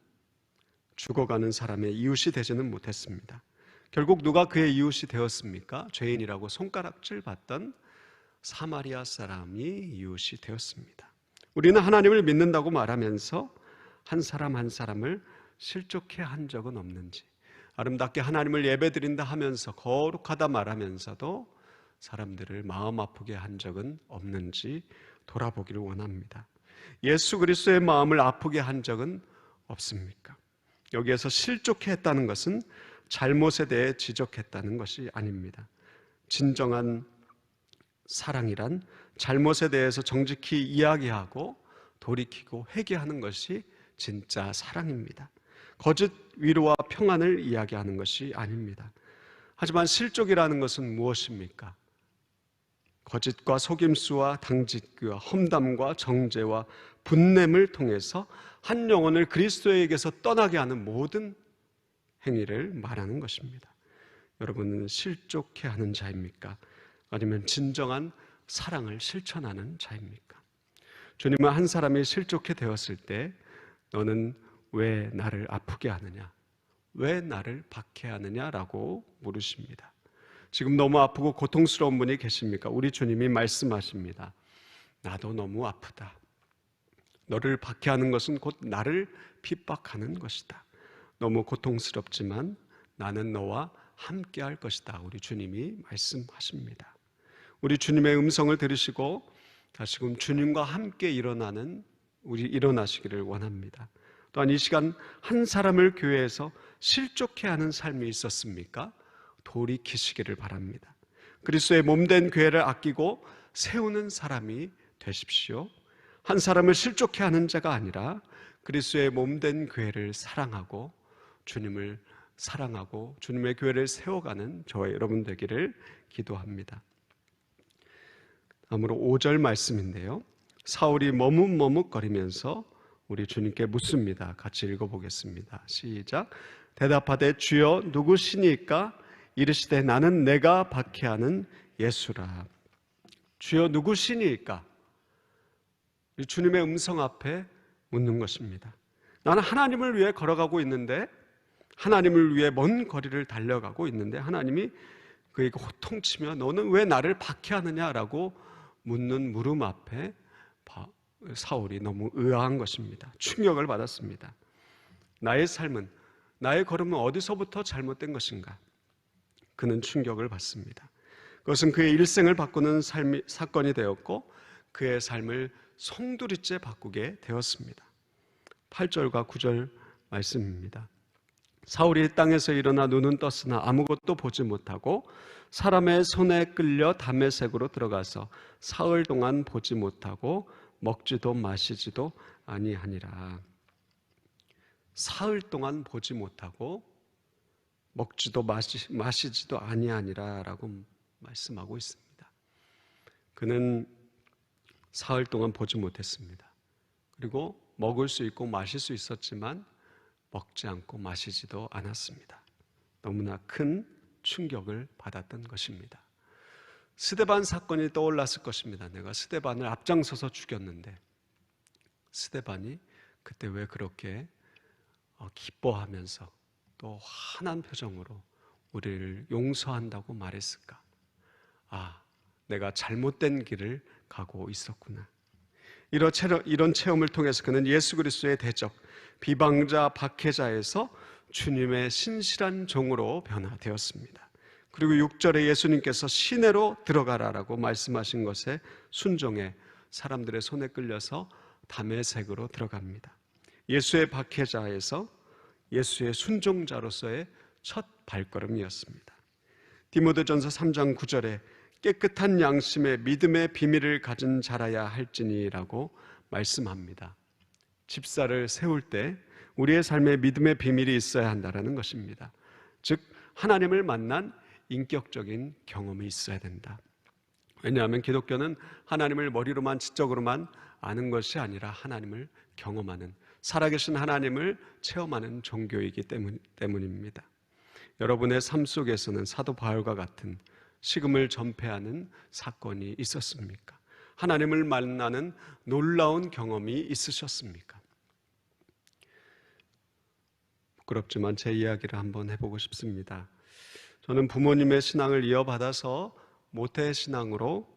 죽어가는 사람의 이웃이 되지는 못했습니다. 결국 누가 그의 이웃이 되었습니까? 죄인이라고 손가락질 받던 사마리아 사람이 이웃이 되었습니다. 우리는 하나님을 믿는다고 말하면서 한 사람 한 사람을 실족해 한 적은 없는지, 아름답게 하나님을 예배드린다 하면서 거룩하다 말하면서도 사람들을 마음 아프게 한 적은 없는지 돌아보기를 원합니다. 예수 그리스도의 마음을 아프게 한 적은 없습니까? 여기에서 실족해 했다는 것은 잘못에 대해 지적했다는 것이 아닙니다. 진정한 사랑이란 잘못에 대해서 정직히 이야기하고 돌이키고 회개하는 것이 진짜 사랑입니다. 거짓 위로와 평안을 이야기하는 것이 아닙니다. 하지만 실족이라는 것은 무엇입니까? 거짓과 속임수와 당짓기와 험담과 정죄와 분냄을 통해서 한 영혼을 그리스도에게서 떠나게 하는 모든 행위를 말하는 것입니다. 여러분은 실족해 하는 자입니까? 아니면 진정한 사랑을 실천하는 자입니까? 주님은 한 사람이 실족해 되었을 때 너는 왜 나를 아프게 하느냐? 왜 나를 박해하느냐라고 물으십니다. 지금 너무 아프고 고통스러운 분이 계십니까? 우리 주님이 말씀하십니다. 나도 너무 아프다. 너를 박해하는 것은 곧 나를 핍박하는 것이다. 너무 고통스럽지만 나는 너와 함께 할 것이다. 우리 주님이 말씀하십니다. 우리 주님의 음성을 들으시고 다시금 주님과 함께 일어나시기를 원합니다. 또한 이 시간 한 사람을 교회에서 실족해 하는 삶이 있었습니까? 돌이키시기를 바랍니다. 그리스도의 몸된 교회를 아끼고 세우는 사람이 되십시오. 한 사람을 실족해 하는 자가 아니라 그리스도의 몸된 교회를 사랑하고 주님을 사랑하고 주님의 교회를 세워가는 저와 여러분 되기를 기도합니다. 다음으로 5절 말씀인데요, 사울이 머뭇머뭇거리면서 우리 주님께 묻습니다. 같이 읽어보겠습니다. 시작. 대답하되 주여 누구시니까? 이르시되 나는 내가 박해하는 예수라. 주여 누구시니까? 주님의 음성 앞에 묻는 것입니다. 나는 하나님을 위해 걸어가고 있는데, 하나님을 위해 먼 거리를 달려가고 있는데 하나님이 그에게 호통치며 너는 왜 나를 박해하느냐라고 묻는 물음 앞에 사울이 너무 의아한 것입니다. 충격을 받았습니다. 나의 삶은, 나의 걸음은 어디서부터 잘못된 것인가? 그는 충격을 받습니다. 그것은 그의 일생을 바꾸는 사건이 되었고 그의 삶을 송두리째 바꾸게 되었습니다. 8절과 9절 말씀입니다. 사울이 땅에서 일어나 눈은 떴으나 아무것도 보지 못하고 사람의 손에 끌려 다메섹으로 들어가서 사흘 동안 보지 못하고 먹지도 마시지도 아니하니라. 사흘 동안 보지 못하고 먹지도 마시지도 아니하니라 라고 말씀하고 있습니다. 그는 사흘 동안 보지 못했습니다. 그리고 먹을 수 있고 마실 수 있었지만 먹지 않고 마시지도 않았습니다. 너무나 큰 충격을 받았던 것입니다. 스데반 사건이 떠올랐을 것입니다. 내가 스데반을 앞장서서 죽였는데 스데반이 그때 왜 그렇게 기뻐하면서 또 환한 표정으로 우리를 용서한다고 말했을까? 내가 잘못된 길을 가고 있었구나. 이런 체험을 통해서 그는 예수 그리스도의 대적, 비방자, 박해자에서 주님의 신실한 종으로 변화되었습니다. 그리고 6절에 예수님께서 시내로 들어가라라고 말씀하신 것에 순종해 사람들의 손에 끌려서 다메섹으로 들어갑니다. 예수의 박해자에서 예수의 순종자로서의 첫 발걸음이었습니다. 디모데전서 3장 9절에 깨끗한 양심의 믿음의 비밀을 가진 자라야 할지니라고 말씀합니다. 집사를 세울 때 우리의 삶에 믿음의 비밀이 있어야 한다는 것입니다. 즉 하나님을 만난 인격적인 경험이 있어야 된다. 왜냐하면 기독교는 하나님을 머리로만 지적으로만 아는 것이 아니라 하나님을 경험하는, 살아계신 하나님을 체험하는 종교이기 때문입니다. 여러분의 삶 속에서는 사도 바울과 같은 식음을 전폐하는 사건이 있었습니까? 하나님을 만나는 놀라운 경험이 있으셨습니까? 부끄럽지만 제 이야기를 한번 해보고 싶습니다. 저는 부모님의 신앙을 이어받아서 모태신앙으로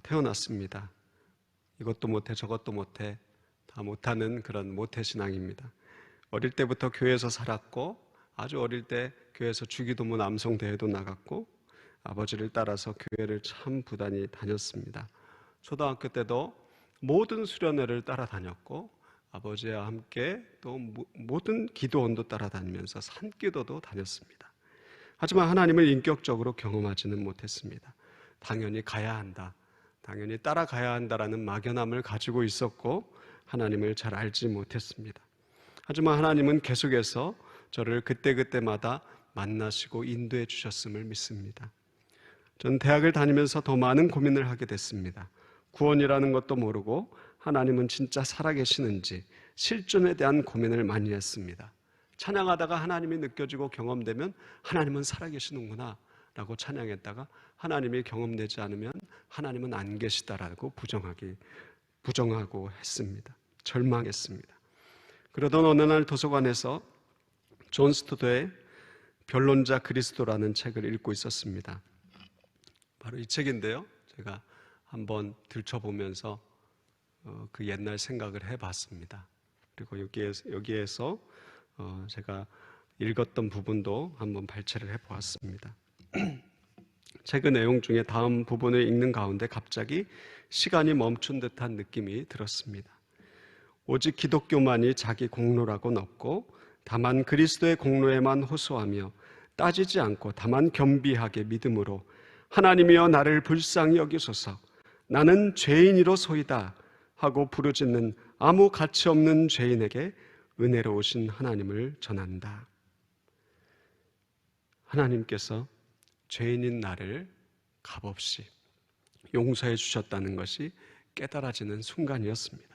태어났습니다. 이것도 못해 저것도 못해 다 못하는 그런 모태신앙입니다. 어릴 때부터 교회에서 살았고 아주 어릴 때 교회에서 주기도문 암송대회도 나갔고 아버지를 따라서 교회를 참 부단히 다녔습니다. 초등학교 때도 모든 수련회를 따라다녔고 아버지와 함께 또 모든 기도원도 따라다니면서 산기도도 다녔습니다. 하지만 하나님을 인격적으로 경험하지는 못했습니다. 당연히 가야 한다, 당연히 따라가야 한다라는 막연함을 가지고 있었고 하나님을 잘 알지 못했습니다. 하지만 하나님은 계속해서 저를 그때그때마다 만나시고 인도해 주셨음을 믿습니다. 저는 대학을 다니면서 더 많은 고민을 하게 됐습니다. 구원이라는 것도 모르고 하나님은 진짜 살아계시는지 실존에 대한 고민을 많이 했습니다. 찬양하다가 하나님이 느껴지고 경험되면 하나님은 살아계시는구나 라고 찬양했다가 하나님이 경험되지 않으면 하나님은 안 계시다라고 부정하고 했습니다. 절망했습니다. 그러던 어느 날 도서관에서 존 스투어트의 변론자 그리스도라는 책을 읽고 있었습니다. 바로 이 책인데요. 제가 한번 들춰보면서 그 옛날 생각을 해봤습니다. 그리고 여기에서 제가 읽었던 부분도 한번 발췌를 해보았습니다. 책의 내용 중에 다음 부분을 읽는 가운데 갑자기 시간이 멈춘 듯한 느낌이 들었습니다. 오직 기독교만이 자기 공로라고는 없고 다만 그리스도의 공로에만 호소하며 따지지 않고 다만 겸비하게 믿음으로 하나님이여 나를 불쌍히 여기소서 나는 죄인이로소이다 하고 부르짖는 아무 가치 없는 죄인에게 은혜로우신 하나님을 전한다. 하나님께서 죄인인 나를 값없이 용서해 주셨다는 것이 깨달아지는 순간이었습니다.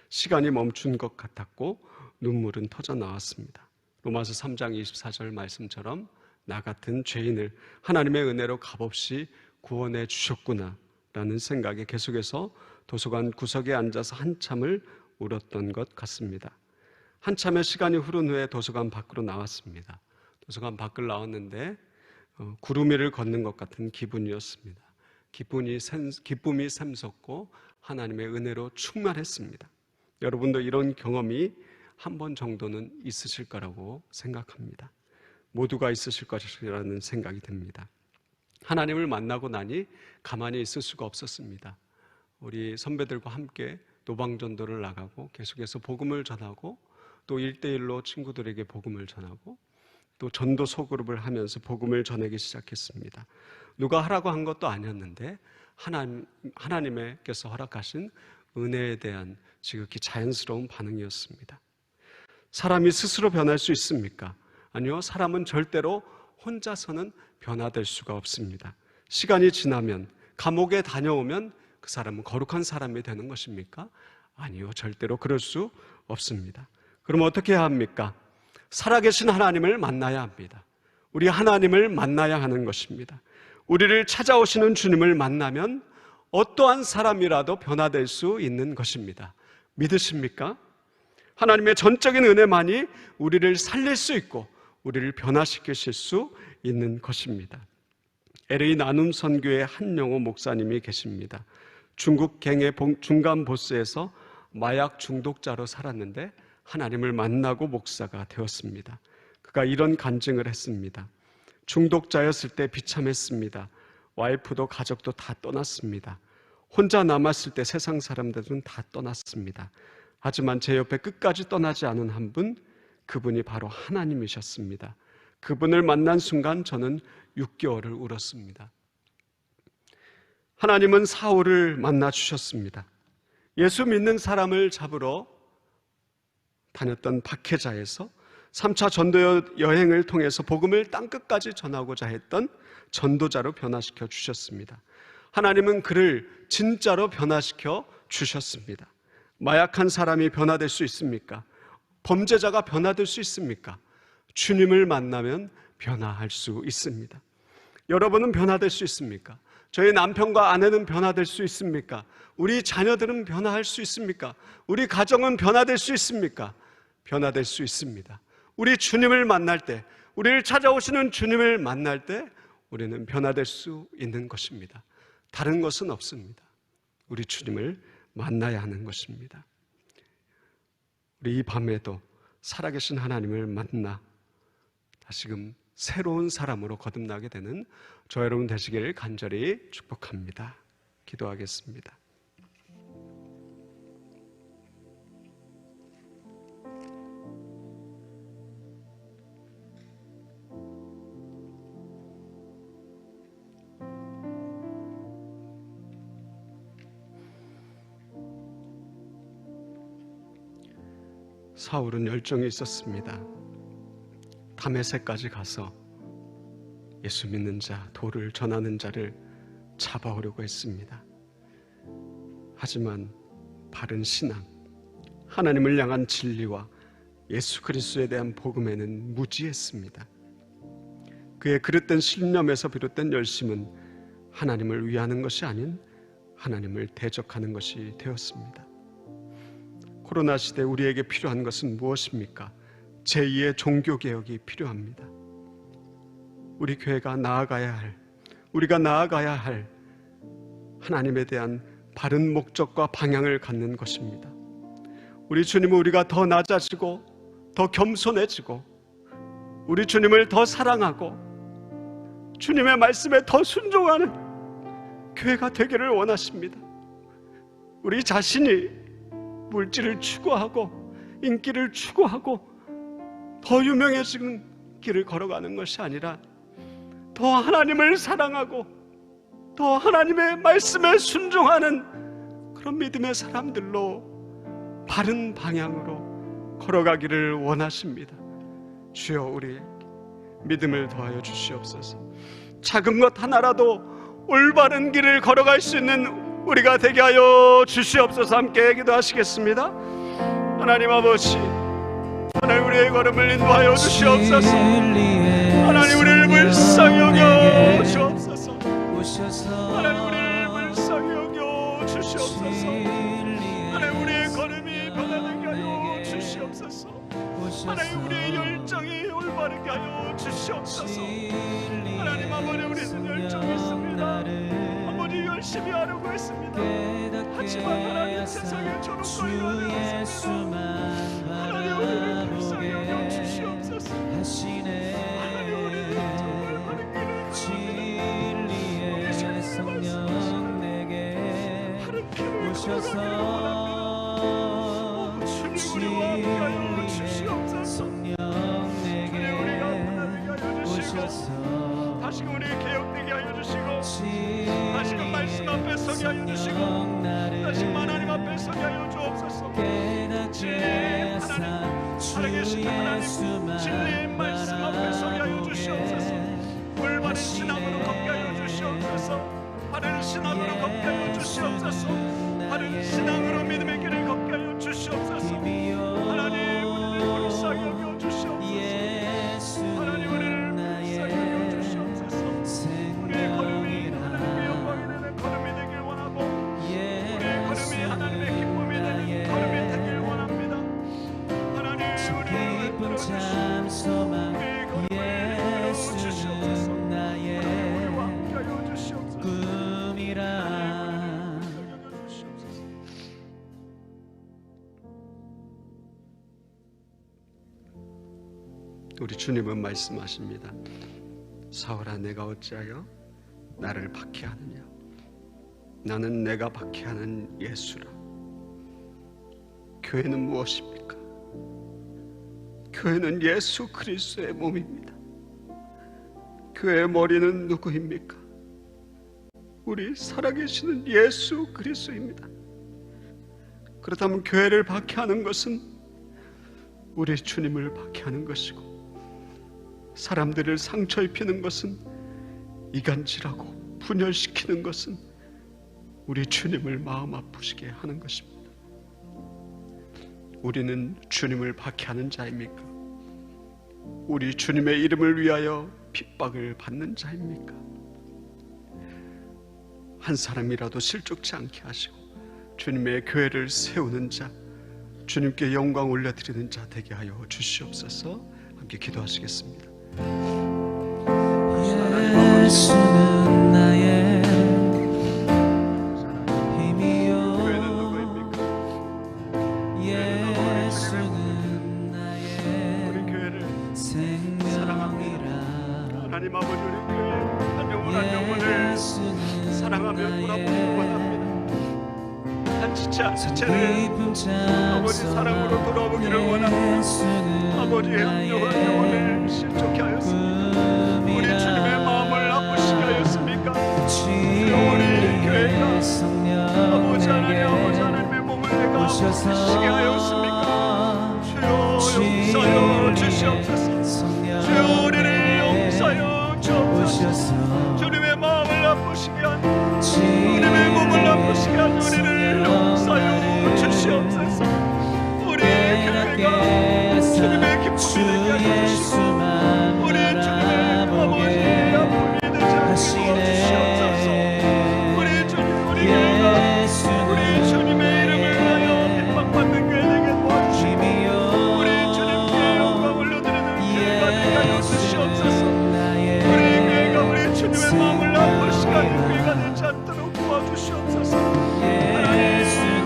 시간이 멈춘 것 같았고 눈물은 터져 나왔습니다. 로마서 3장 24절 말씀처럼 나 같은 죄인을 하나님의 은혜로 값없이 구원해 주셨구나 라는 생각에 계속해서 도서관 구석에 앉아서 한참을 울었던 것 같습니다. 한참의 시간이 흐른 후에 도서관 밖으로 나왔습니다. 도서관 밖을 나왔는데 구름 위를 걷는 것 같은 기분이었습니다. 기쁨이 샘솟고 하나님의 은혜로 충만했습니다. 여러분도 이런 경험이 한 번 정도는 있으실 거라고 생각합니다. 모두가 있으실 것이라는 생각이 듭니다. 하나님을 만나고 나니 가만히 있을 수가 없었습니다. 우리 선배들과 함께 노방전도를 나가고 계속해서 복음을 전하고 또 1대1로 친구들에게 복음을 전하고 또 전도 소그룹을 하면서 복음을 전하기 시작했습니다. 누가 하라고 한 것도 아니었는데 하나님께서 허락하신 은혜에 대한 지극히 자연스러운 반응이었습니다. 사람이 스스로 변할 수 있습니까? 아니요, 사람은 절대로 혼자서는 변화될 수가 없습니다. 시간이 지나면 감옥에 다녀오면 그 사람은 거룩한 사람이 되는 것입니까? 아니요, 절대로 그럴 수 없습니다. 그럼 어떻게 해야 합니까? 살아계신 하나님을 만나야 합니다. 우리 하나님을 만나야 하는 것입니다. 우리를 찾아오시는 주님을 만나면 어떠한 사람이라도 변화될 수 있는 것입니다. 믿으십니까? 하나님의 전적인 은혜만이 우리를 살릴 수 있고 우리를 변화시키실 수 있는 것입니다. LA 나눔 선교의 한영호 목사님이 계십니다. 중국 갱의 중간 보스에서 마약 중독자로 살았는데 하나님을 만나고 목사가 되었습니다. 그가 이런 간증을 했습니다. 중독자였을 때 비참했습니다. 와이프도 가족도 다 떠났습니다. 혼자 남았을 때 세상 사람들은 다 떠났습니다. 하지만 제 옆에 끝까지 떠나지 않은 한 분, 그분이 바로 하나님이셨습니다. 그분을 만난 순간 저는 6개월을 울었습니다. 하나님은 사울을 만나 주셨습니다. 예수 믿는 사람을 잡으러 다녔던 박해자에서 3차 전도 여행을 통해서 복음을 땅끝까지 전하고자 했던 전도자로 변화시켜 주셨습니다. 하나님은 그를 진짜로 변화시켜 주셨습니다. 마약한 사람이 변화될 수 있습니까? 범죄자가 변화될 수 있습니까? 주님을 만나면 변화할 수 있습니다. 여러분은 변화될 수 있습니까? 저희 남편과 아내는 변화될 수 있습니까? 우리 자녀들은 변화할 수 있습니까? 우리 가정은 변화될 수 있습니까? 변화될 수 있습니다. 우리 주님을 만날 때, 우리를 찾아오시는 주님을 만날 때 우리는 변화될 수 있는 것입니다. 다른 것은 없습니다. 우리 주님을 만나야 하는 것입니다. 우리 이 밤에도 살아계신 하나님을 만나 다시금 새로운 사람으로 거듭나게 되는 저 여러분 되시기를 간절히 축복합니다. 기도하겠습니다. 사울은 열정이 있었습니다. 다메섹까지 가서 예수 믿는 자, 도를 전하는 자를 잡아오려고 했습니다. 하지만 바른 신앙, 하나님을 향한 진리와 예수 그리스도에 대한 복음에는 무지했습니다. 그의 그릇된 신념에서 비롯된 열심은 하나님을 위하는 것이 아닌 하나님을 대적하는 것이 되었습니다. 코로나 시대 우리에게 필요한 것은 무엇입니까? 제2의 종교개혁이 필요합니다. 우리 교회가 우리가 나아가야 할 하나님에 대한 바른 목적과 방향을 갖는 것입니다. 우리 주님은 우리가 더 낮아지고 더 겸손해지고 우리 주님을 더 사랑하고 주님의 말씀에 더 순종하는 교회가 되기를 원하십니다. 우리 자신이 물질을 추구하고 인기를 추구하고 더 유명해지는 길을 걸어가는 것이 아니라 더 하나님을 사랑하고 더 하나님의 말씀에 순종하는 그런 믿음의 사람들로 바른 방향으로 걸어가기를 원하십니다. 주여, 우리 믿음을 더하여 주시옵소서. 작은 것 하나라도 올바른 길을 걸어갈 수 있는 우리가 되게 하여 주시옵소서. 함께 기도하시겠습니다. 하나님 아버지, 하나님 우리의 걸음을 인도하여 주시옵소서. 하나님 우리를 불쌍히 여겨 주옵소서. 하나님 우리를 불쌍히 여겨 주시옵소서. 하나님 우리의 걸음이 변화되게 하여 주시옵소서. 하나님 우리의 열정이 올바르게 하여 주시옵소서. 하나님 아버지, 우리는 열정이 있습니다. 아버지, 열심히 하려고 했습니다. 하지만 하나님 세상에 저놓고 일하는 것입니다. 하나님 우리를 불쌍히 여겨 주시옵소서. 하나님 우리를 정말 바른 길을 성령 내게 오셔서 주님 우리와 함께하여 주시옵소서. 주님 우리가 변화되게 하여 주시고 다시금 우리 개혁되게 하여 주시고 다시금 말씀 앞에 서게 하여 주시고 다시금 하나님 앞에 서게 하여 주옵소서. 진리의 하나님, 살아계신 하나님, 진리의 말씀 앞에 서게 하여 주시옵소서. 올바른 신앙으로 걷게 하여 주시옵소서. 바른 신앙으로 걷게 하여 주시옵소서. 바른 신앙으로 믿음의 길을 걷게 하여 주시옵소서. 하나님 우리를 불쌍히 여겨 주시옵소서. 하나님 우리를 불쌍히 여겨 주시옵소서. 우리의 걸음이 하나님의 영광이 되는 걸음이 되길 원하고 우리의 걸음이 하나님의 기쁨이 되는 걸음이 되길 원합니다. 하나님 우리를 이끌어 주시옵소서. 우리의 걸음을 이끌어 주시옵소서. 우리와 함께 하여 주시옵소서. 우리 주님은 말씀하십니다. 사울아, 내가 어찌하여 나를 박해하느냐? 나는 내가 박해하는 예수라. 교회는 무엇입니까? 교회는 예수 그리스도의 몸입니다. 교회의 머리는 누구입니까? 우리 살아계시는 예수 그리스도입니다. 그렇다면 교회를 박해하는 것은 우리 주님을 박해하는 것이고, 사람들을 상처 입히는 것은, 이간질하고 분열시키는 것은 우리 주님을 마음 아프시게 하는 것입니다. 우리는 주님을 박해하는 자입니까? 우리 주님의 이름을 위하여 핍박을 받는 자입니까? 한 사람이라도 실족치 않게 하시고 주님의 교회를 세우는 자, 주님께 영광 올려드리는 자 되게 하여 주시옵소서. 함께 기도하시겠습니다. 예수는 나의 힘이요, 교회는 누구입니까? 예수는 나의 우리 교회를 생명이라. 하나님 아버지, 우리 교회 한 영혼 한 영혼을 사랑하며 돌아보기 원합니다. 한 지체 한 지체를 아버지 사랑으로 돌아보기를 원합니다. 아버지 한 영혼 한 영혼을 실족해 하였습니다. 우리 주님의 마음을 아프시게 하였습니까? 주여, 우리 교회가 아버지 하나님, 아버지 하나님의 몸을 내가 아프시게 하였습니까? 주여, 용서하여 주시옵소서. 주여, 우리를 용서하여 주옵소서. 오셔서 주님의 마음을 아프시게 하는 주님의 몸을 아프시게 하는 우리를 용서하여 주시옵소서. 우리의 교회가 주님의 기쁨이 되게 하여 주시고 우리 주님의 아버지의 아픔이 되지 않게 주시옵소서. 우리 주님 우리 교회가 우리 주님의 이름을 위하여 핍박받는 교회 되게 도와주시고 우리 주님께 영광 올려드리는 교회가 되게 하여 주시옵소서. 우리 교회가 우리 주님의 마음을 아프시게 하는 교회가 되지 않도록 도와주시옵소서. 하나님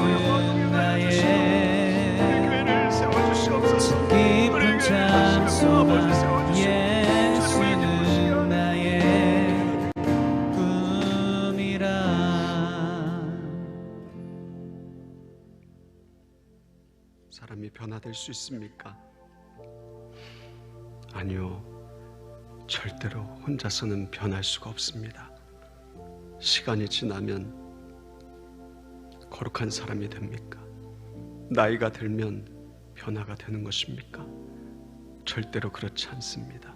우리와 동행하여 주시고 우리 교회를 세워주시옵소서. 우리 교회를 세우시고 아버지 세워주시고 주님을 기쁘시게 하는 나의 꿈이라. 사람이 변화될 수 있습니까? 아니요, 절대로 혼자서는 변할 수가 없습니다. 시간이 지나면 거룩한 사람이 됩니까? 나이가 들면 변화가 되는 것입니까? 절대로 그렇지 않습니다.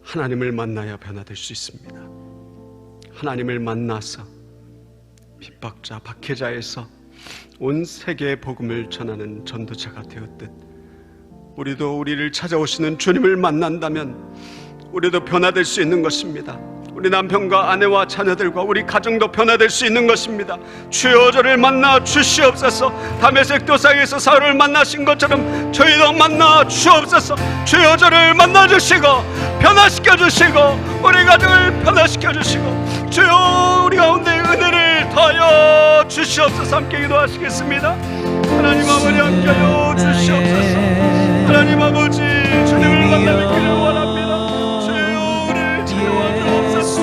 하나님을 만나야 변화될 수 있습니다. 하나님을 만나서 핍박자, 박해자에서 온 세계의 복음을 전하는 전도자가 되었듯 우리도 우리를 찾아오시는 주님을 만난다면 우리도 변화될 수 있는 것입니다. 우리 남편과 아내와 자녀들과 우리 가정도 변화될 수 있는 것입니다. 주여 저를 만나 주시옵소서. 다메섹 도상에서 사울을 만나신 것처럼 저희도 만나 주옵소서. 주여 저를 만나 주시고 변화시켜 주시고 우리 가정을 변화시켜 주시고 주여 우리 가운데 은혜를 더하여 주시옵소서. 함께 기도하시겠습니다. 하나님 아버지 함께하여 주시옵소서. 하나님 아버지 주님을 만나뵙기를 원합니다. 주여 우리를 찾아와 주옵소서.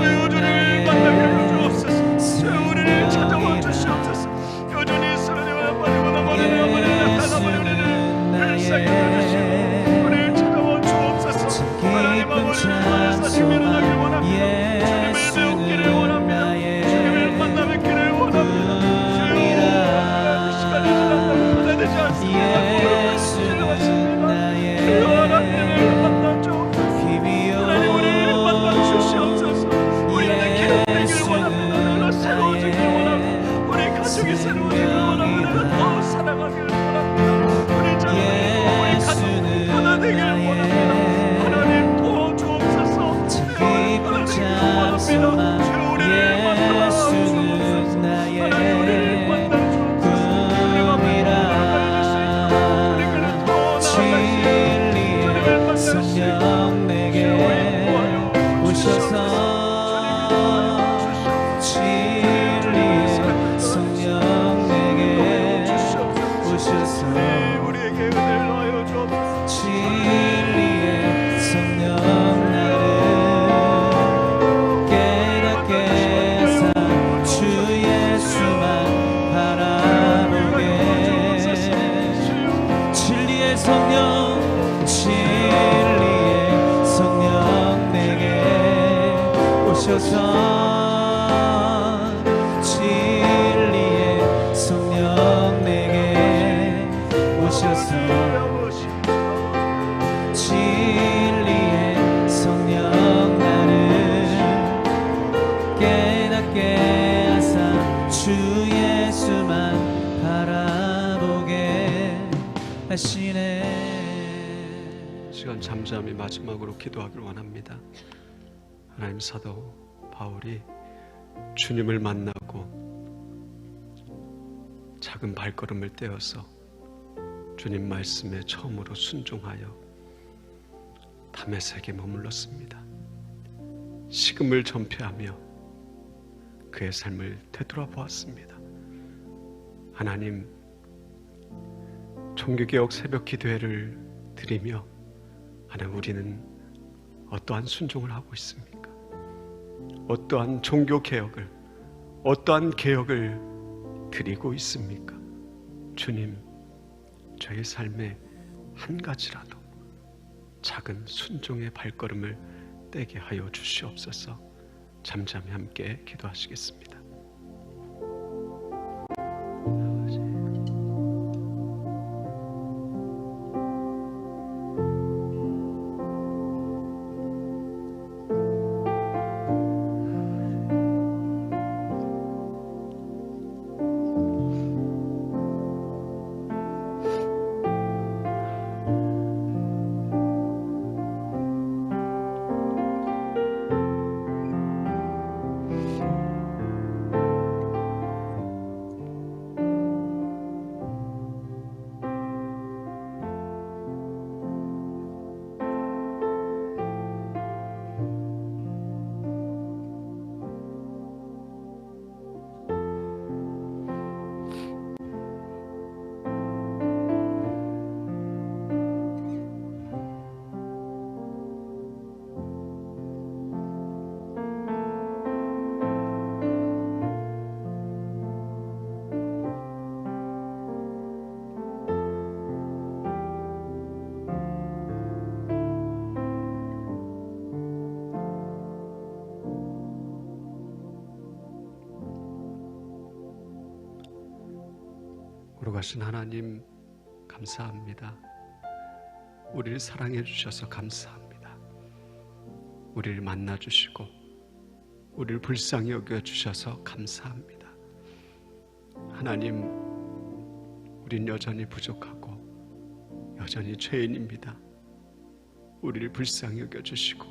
주여 주님을 만나게 하여 주옵소서. 주여 우리를 찾아와 주시옵소서. 여전히 쓰러져야 빠지보다 멀리 나타나버려 우리를 불쌍히 주시고 우리를 찾아와 주옵소서. 하나님 아버지 다시 밀어나길 원합니다. 주님을 배우기를 원합니다. 주님을 만나뵙기를 원합니다. 주여 시간이 지나도 변화되지 않습니다. 하나님을 만나줘. 하나님 우리를 만나주시옵소서. 우리는 기록되길 원합니다. 내가 새로워지길 원합니다. 우리 가족이 새로워지길 원합니다. 내가 더 사랑하길 원합니다. 우리 자녀들과 우리 가족 변화되길 원합니다. 하나님 도와주옵소서. 변화되길 원합니다. 주 우리를 만나주옵소서. 하나님 우리를 만나주옵소서. 우리와 만나갈 수 있도록 우리를 더 나아가시고 성령 내게 오셔서 진리의 성령 내게 오셔서 우리에게 은혜를 하여 주옵소서. 진리의 성령 나를 깨닫게 하사 주 예수만 바라보게 진리의 성령 진리의 성령 내게 오셔서 진리의 성령 내게 오셔서 진리의 성령 나를 깨닫게 하사 주 예수만 바라보게 하시네. 시간 잠잠히 마지막으로 기도하길 원합니다. 하나님 사도 바울이 주님을 만나고 작은 발걸음을 떼어서 주님 말씀에 처음으로 순종하여 다메섹에 머물렀습니다. 식음을 전폐하며 그의 삶을 되돌아보았습니다. 하나님, 종교개혁 새벽 기도회를 드리며 하나님 우리는 어떠한 순종을 하고 있습니까? 어떠한 종교개혁을 어떠한 개혁을 드리고 있습니까? 주님, 저의 삶에 한 가지라도 작은 순종의 발걸음을 떼게 하여 주시옵소서. 잠잠히 함께 기도하시겠습니다. 거룩하신 하나님, 감사합니다. 우리를 사랑해 주셔서 감사합니다. 우리를 만나 주시고 우리를 불쌍히 여겨 주셔서 감사합니다. 하나님, 우린 여전히 부족하고 여전히 죄인입니다. 우리를 불쌍히 여겨 주시고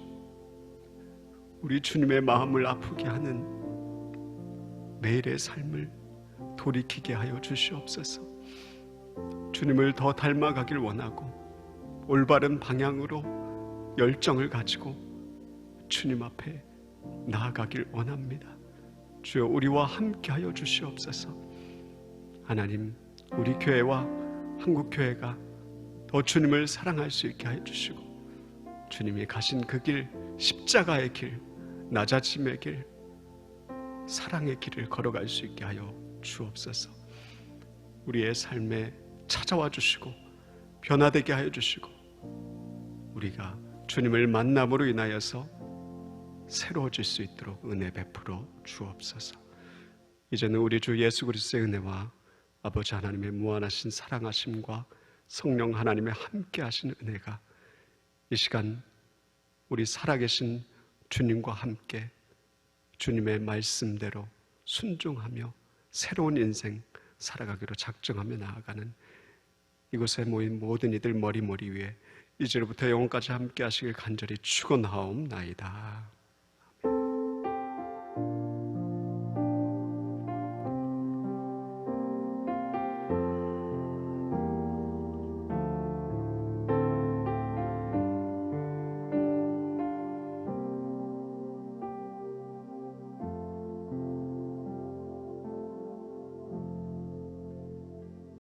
우리 주님의 마음을 아프게 하는 매일의 삶을 돌이키게 하여 주시옵소서. 주님을 더 닮아가길 원하고 올바른 방향으로 열정을 가지고 주님 앞에 나아가길 원합니다. 주여, 우리와 함께하여 주시옵소서. 하나님, 우리 교회와 한국교회가 더 주님을 사랑할 수 있게 하여 주시고 주님이 가신 그 길, 십자가의 길, 낮아짐의 길, 사랑의 길을 걸어갈 수 있게 하여 주옵소서. 우리의 삶에 찾아와 주시고 변화되게 하여 주시고 우리가 주님을 만남으로 인하여서 새로워질 수 있도록 은혜 베풀어 주옵소서. 이제는 우리 주 예수 그리스도의 은혜와 아버지 하나님의 무한하신 사랑하심과 성령 하나님의 함께하신 은혜가 이 시간 우리 살아계신 주님과 함께 주님의 말씀대로 순종하며 새로운 인생 살아가기로 작정하며 나아가는 이곳에 모인 모든 이들 머리 위에 이제로부터 영원까지 함께 하시길 간절히 축원하옵나이다.